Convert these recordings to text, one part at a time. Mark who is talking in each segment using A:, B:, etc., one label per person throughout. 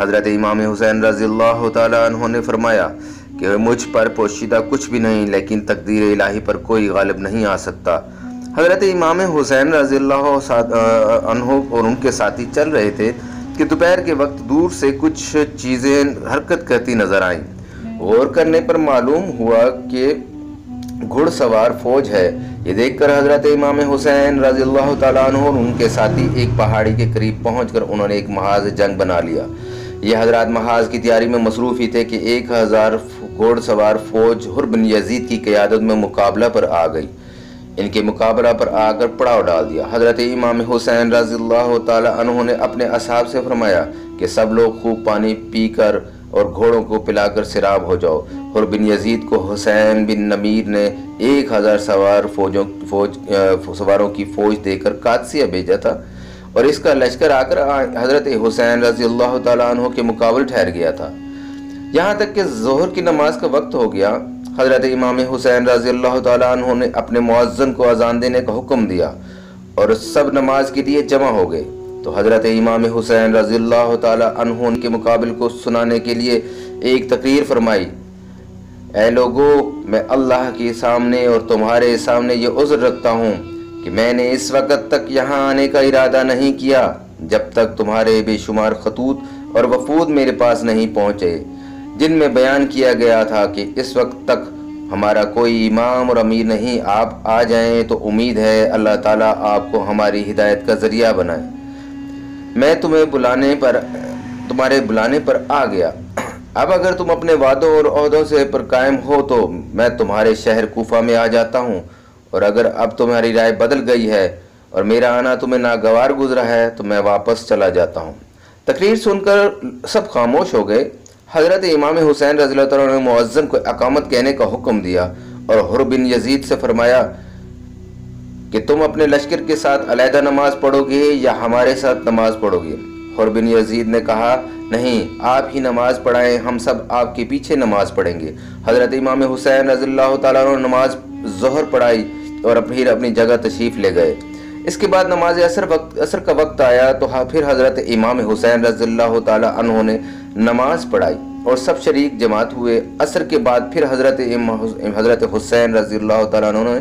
A: حضرت امام حسین رضی اللہ تعالیٰ عنہ نے فرمایا کہ مجھ پر پوشیدہ کچھ بھی نہیں، لیکن تقدیر الہی پر کوئی غالب نہیں آ سکتا۔ حضرت امام حسین رضی اللہ عنہ اور ان کے ساتھی چل رہے تھے کہ دوپہر کے وقت دور سے کچھ چیزیں حرکت کرتی نظر آئیں۔ غور کرنے پر معلوم ہوا کہ گھڑ سوار فوج ہے۔ یہ دیکھ کر حضرت امام حسین رضی اللہ تعالیٰ عنہ اور ان کے ساتھی ایک پہاڑی کے قریب پہنچ کر انہوں نے ایک محاذ جنگ بنا لیا۔ یہ حضرات محاذ کی تیاری میں مصروف ہی تھے کہ 1000 گھوڑ سوار فوج حر بن یزید کی قیادت میں مقابلہ پر آ گئی۔ ان کے مقابلہ پر آ کر پڑاؤ ڈال دیا۔ حضرت امام حسین رضی اللہ تعالیٰ عنہ نے اپنے اصحاب سے فرمایا کہ سب لوگ خوب پانی پی کر اور گھوڑوں کو پلا کر سیراب ہو جاؤ۔ حر بن یزید کو حسین بن نمیر نے 1000 سواروں کی فوج دے کر قادسیہ بھیجا تھا، اور اس کا لشکر آ کر حضرت حسین رضی اللہ تعالیٰ عنہ کے مقابل ٹھہر گیا تھا۔ یہاں تک کہ ظہر کی نماز کا وقت ہو گیا۔ حضرت امام حسین رضی اللہ تعالیٰ عنہ نے اپنے مؤذن کو اذان دینے کا حکم دیا اور سب نماز کے لیے جمع ہو گئے۔ تو حضرت امام حسین رضی اللہ تعالیٰ عنہ کے مقابل کو سنانے کے لیے ایک تقریر فرمائی: اے لوگو، میں اللہ کے سامنے اور تمہارے سامنے یہ عذر رکھتا ہوں کہ میں نے اس وقت تک یہاں آنے کا ارادہ نہیں کیا جب تک تمہارے بے شمار خطوط اور وفود میرے پاس نہیں پہنچے، جن میں بیان کیا گیا تھا کہ اس وقت تک ہمارا کوئی امام اور امیر نہیں، آپ آ جائیں تو امید ہے اللہ تعالیٰ آپ کو ہماری ہدایت کا ذریعہ بنائے۔ میں تمہارے بلانے پر آ گیا۔ اب اگر تم اپنے وعدوں اور عہدوں سے پر قائم ہو تو میں تمہارے شہر کوفہ میں آ جاتا ہوں، اور اگر اب تمہاری رائے بدل گئی ہے اور میرا آنا تمہیں ناگوار گزرا ہے تو میں واپس چلا جاتا ہوں۔ تقریر سن کر سب خاموش ہو گئے۔ حضرت امام حسین رضی اللہ تعالیٰ نے مؤذن کو اقامت کہنے کا حکم دیا اور حر بن یزید سے فرمایا کہ تم اپنے لشکر کے ساتھ علیحدہ نماز پڑھو گے یا ہمارے ساتھ نماز پڑھو گے؟ حر بن یزید نے کہا، نہیں، آپ ہی نماز پڑھائیں، ہم سب آپ کے پیچھے نماز پڑھیں گے۔ حضرت امام حسین رضی اللہ تعالیٰ عنہ نماز ظہر پڑھائی اور پھر اپنی جگہ تشریف لے گئے۔ اس کے بعد نماز عصر کا وقت آیا تو پھر حضرت امام حسین رضی اللہ تعالیٰ عنہ نے نماز پڑھائی اور سب شریک جماعت ہوئے۔ عصر کے بعد پھر حضرت حسین رضی اللہ تعالیٰ عنہ نے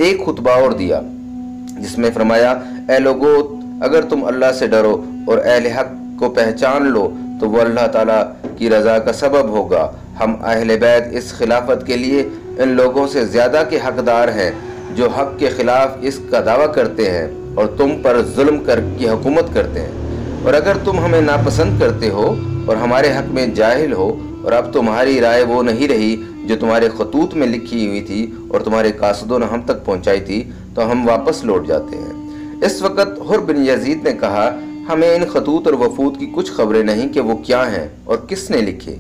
A: ایک خطبہ اور دیا جس میں فرمایا، اے لوگو، اگر تم اللہ سے ڈرو اور اہل حق کو پہچان لو تو وہ اللہ تعالیٰ کی رضا کا سبب ہوگا۔ ہم اہل بیت اس خلافت کے لیے ان لوگوں سے زیادہ کے حقدار ہیں جو حق کے خلاف اس کا دعویٰ کرتے ہیں اور تم پر ظلم کر کی حکومت کرتے ہیں، اور اگر تم ہمیں ناپسند کرتے ہو اور ہمارے حق میں جاہل ہو اور اب تمہاری رائے وہ نہیں رہی جو تمہارے خطوط میں لکھی ہوئی تھی اور تمہارے قاصدوں نے ہم تک پہنچائی تھی، تو ہم واپس لوٹ جاتے ہیں۔ اس وقت حر بن یزید نے کہا، ہمیں ان خطوط اور وفود کی کچھ خبریں نہیں کہ وہ کیا ہیں اور کس نے لکھے۔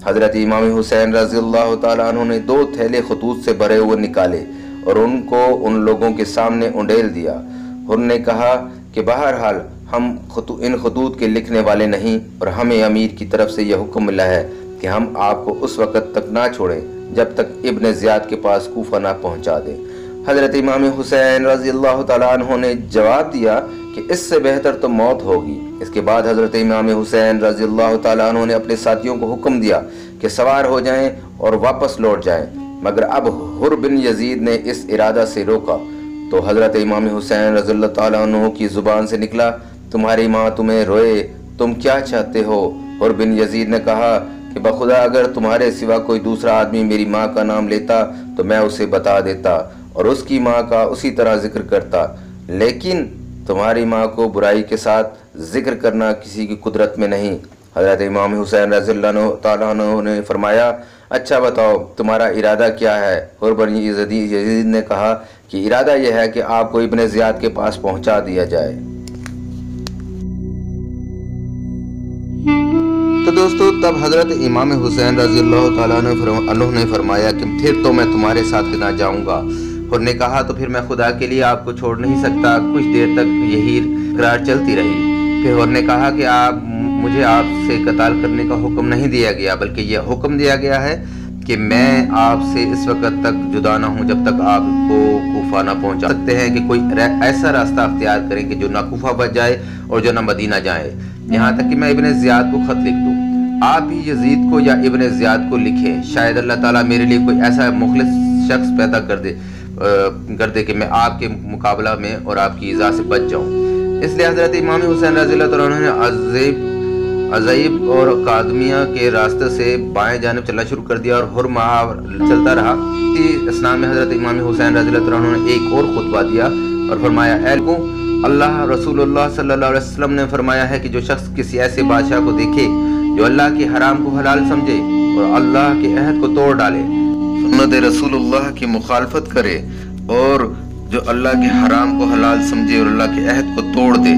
A: حضرت امام حسین رضی اللہ تعالیٰ عنہ نے 2 تھیلے خطوط سے بھرے ہوئے نکالے اور ان کو ان لوگوں کے سامنے انڈیل دیا۔ حر نے کہا کہ بہرحال ہم ان خطوط کے لکھنے والے نہیں، اور ہمیں امیر کی طرف سے یہ حکم ملا ہے کہ ہم آپ کو اس وقت تک نہ چھوڑیں جب تک ابن زیاد کے پاس کوفہ نہ پہنچا دیں۔ حضرت امام حسین رضی اللہ تعالیٰ عنہ نے جواب دیا کہ اس سے بہتر تو موت ہوگی۔ اس کے بعد حضرت امام حسین رضی اللہ تعالیٰ عنہ نے اپنے ساتھیوں کو حکم دیا کہ سوار ہو جائیں اور واپس لوٹ جائیں، مگر اب حر بن یزید نے اس ارادہ سے روکا تو حضرت امام حسین رضی اللہ تعالیٰ عنہ کی زبان سے نکلا، تمہاری ماں تمہیں روئے، تم کیا چاہتے ہو؟ حر بن یزید نے کہا کہ بخدا اگر تمہارے سوا کوئی دوسرا آدمی میری ماں کا نام لیتا تو میں اسے بتا دیتا اور اس کی ماں کا اسی طرح ذکر کرتا، لیکن تمہاری ماں کو برائی کے ساتھ ذکر کرنا کسی کی قدرت میں نہیں۔ حضرت امام حسین رضی اللہ تعالیٰ عنہ نے فرمایا، اچھا بتاؤ تمہارا ارادہ کیا ہے؟ حر بن یزید نے کہا کہ ارادہ یہ ہے کہ آپ کو ابن زیاد کے پاس پہنچا دیا جائے۔ تو دوستو، تب حضرت امام حسین رضی اللہ تعالیٰ عنہ نے فرمایا کہ پھر تو میں تمہارے ساتھ نہ جاؤں گا۔ حر نے کہا تو پھر میں خدا کے لیے آپ کو چھوڑ نہیں سکتا۔ کچھ دیر تک یہی قرار چلتی رہی۔ پھر حر نے کہا کہ مجھے آپ سے قتال کرنے کا حکم نہیں دیا گیا، بلکہ یہ حکم دیا گیا ہے کہ میں آپ سے اس وقت تک جدا نہ ہوں جب تک آپ کو کوفہ نہ پہنچا سکتے ہیں کہ کوئی ایسا راستہ اختیار کریں کہ جو نہ کوفہ بچ جائے اور جو نہ مدینہ جائے۔ یہاں تک کہ میں ابن زیاد کو خط لکھ دوں۔ آپ بھی یزید کو یا ابن زیاد کو لکھیں، شاید اللہ تعالیٰ میرے لیے کوئی ایسا مخلص شخص پیدا کر دے کہ میں آپ کے مقابلہ میں اور آپ کی ایذا سے بچ جاؤں۔ اس لیے حضرت امام حسین رضی اللہ عنہ نے عزیب اور قادمیہ کے راستے سے بائیں جانب چلنا شروع کر دیا اور ہر ماہ چلتا رہا۔ اسی اسلام میں حضرت امام حسین رضی اللہ عنہ نے ایک اور خطبہ دیا اور فرمایا، اے لوگوں، اللہ رسول اللہ صلی اللہ علیہ وسلم نے فرمایا ہے کہ جو شخص کسی ایسے بادشاہ کو دیکھے جو اللہ کے حرام کو حلال سمجھے اور اللہ کے عہد کو توڑ ڈالے، سنت رسول اللہ کی مخالفت کرے اور جو اللہ کے حرام کو حلال سمجھے اور اللہ کے عہد کو توڑ دے،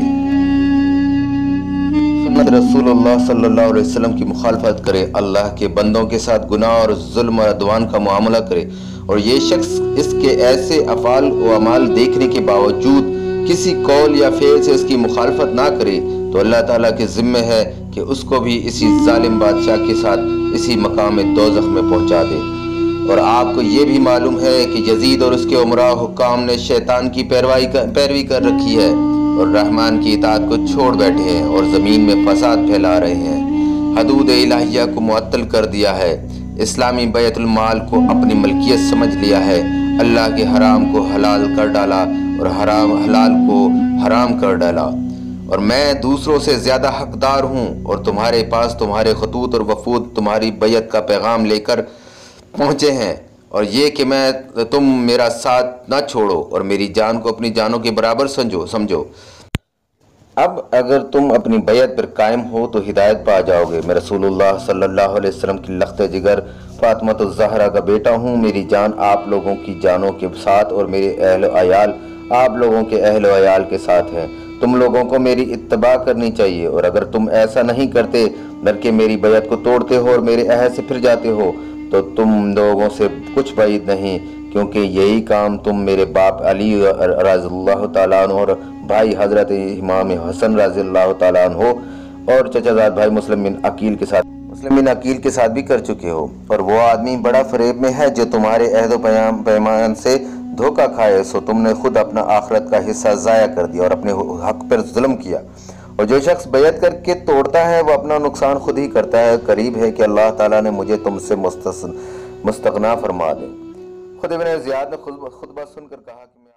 A: سنت رسول اللہ صلی اللہ علیہ وسلم کی مخالفت کرے، اللہ کے بندوں کے ساتھ گناہ اور ظلم و عدوان کا معاملہ کرے، اور یہ شخص اس کے ایسے افعال و اعمال دیکھنے کے باوجود کسی قول یا فعل سے اس کی مخالفت نہ کرے، تو اللہ تعالیٰ کے ذمہ ہے کہ اس کو بھی اسی ظالم بادشاہ کے ساتھ اسی مقام دوزخ میں پہنچا دے۔ اور آپ کو یہ بھی معلوم ہے کہ یزید اور اس کے عمراء حکام نے شیطان کی پیروی کر رکھی ہے اور رحمان کی اطاعت کو چھوڑ بیٹھے ہیں اور زمین میں فساد پھیلا رہے ہیں، حدود الہیہ کو معطل کر دیا ہے، اسلامی بیت المال کو اپنی ملکیت سمجھ لیا ہے، اللہ کے حرام کو حلال کر ڈالا اور حلال کو حرام کر ڈالا، اور میں دوسروں سے زیادہ حقدار ہوں، اور تمہارے پاس تمہارے خطوط اور وفود تمہاری بیعت کا پیغام لے کر پہنچے ہیں، اور یہ کہ تم میرا ساتھ نہ چھوڑو اور میری جان کو اپنی جانوں کے برابر سمجھو۔ اب اگر تم اپنی بیعت پر قائم ہو تو ہدایت پا جاؤ گے۔ میں رسول اللہ صلی اللہ علیہ وسلم کی لخت جگر فاطمۃ الزہرا کا بیٹا ہوں، میری جان آپ لوگوں کی جانوں کے ساتھ اور میرے اہل و عیال آپ لوگوں کے اہل و عیال کے ساتھ ہیں۔ تم لوگوں کو میری اتباع کرنی چاہیے، اور اگر تم ایسا نہیں کرتے بلکہ میری بیعت کو توڑتے ہو اور میرے عہد سے پھر جاتے ہو تو تم لوگوں سے کچھ بعید نہیں، کیونکہ یہی کام تم میرے باپ علی رضی اللہ تعالیٰ عنہ اور بھائی حضرت امام حسن رضی اللہ تعالیٰ عنہ اور چچا زاد بھائی مسلم بن عقیل کے ساتھ بھی کر چکے ہو، اور وہ آدمی بڑا فریب میں ہے جو تمہارے عہد و پیمان سے دھوکہ کھائے، سو تم نے خود اپنا آخرت کا حصہ ضائع کر دیا اور اپنے حق پر ظلم کیا، اور جو شخص بیعت کر کے توڑتا ہے وہ اپنا نقصان خود ہی کرتا ہے۔ قریب ہے کہ اللہ تعالیٰ نے مجھے تم سے مستغنا فرما دے۔ خود ابن زیاد نے خطبہ سن کر کہا کہ